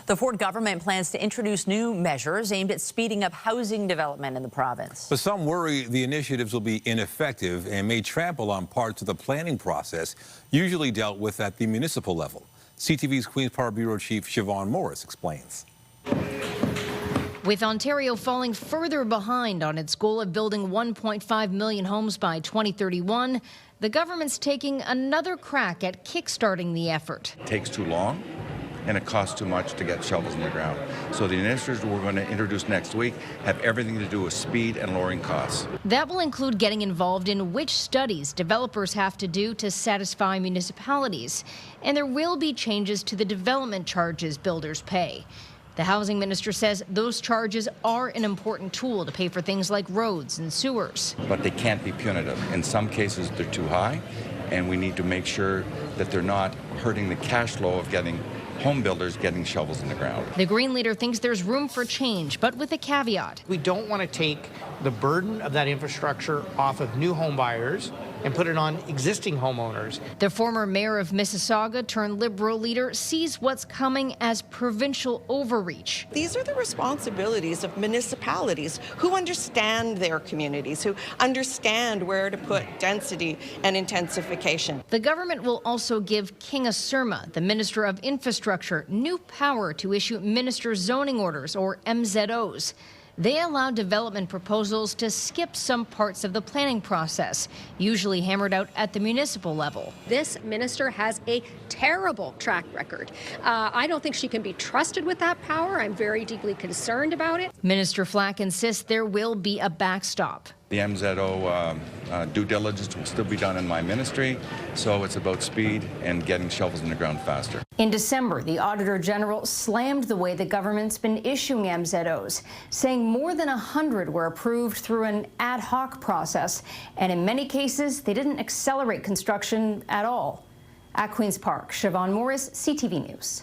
The Ford government plans to introduce new measures aimed at speeding up housing development in the province. But some worry the initiatives will be ineffective and may trample on parts of the planning process usually dealt with at the municipal level. CTV's Queen's Park Bureau Chief Siobhan Morris explains. With Ontario falling further behind on its goal of building 1.5 million homes by 2031, the government's taking another crack at kickstarting the effort. It takes too long and it costs too much to get shovels in the ground. So the initiatives we're going to introduce next week have everything to do with speed and lowering costs. That will include getting involved in which studies developers have to do to satisfy municipalities. And there will be changes to the development charges builders pay. The housing minister says those charges are an important tool to pay for things like roads and sewers. But they can't be punitive. In some cases, they're too high, and we need to make sure that they're not hurting the cash flow of getting home builders getting shovels in the ground. The Green leader thinks there's room for change, but with a caveat. We don't want to take the burden of that infrastructure off of new home buyers and put it on existing homeowners. The former mayor of Mississauga turned Liberal leader sees what's coming as provincial overreach. These are the responsibilities of municipalities who understand their communities, who understand where to put density and intensification. The government will also give King Surma, the Minister of Infrastructure, new power to issue minister zoning orders, or MZOs. They allow development proposals to skip some parts of the planning process, usually hammered out at the municipal level. This minister has a terrible track record. I don't think she can be trusted with that power. I'm very deeply concerned about it. Minister Flack insists there will be a backstop. The MZO due diligence will still be done in my ministry, so it's about speed and getting shovels in the ground faster. In December, the Auditor General slammed the way the government's been issuing MZOs, saying more than 100 were approved through an ad hoc process, and in many cases, they didn't accelerate construction at all. At Queen's Park, Siobhan Morris, CTV News.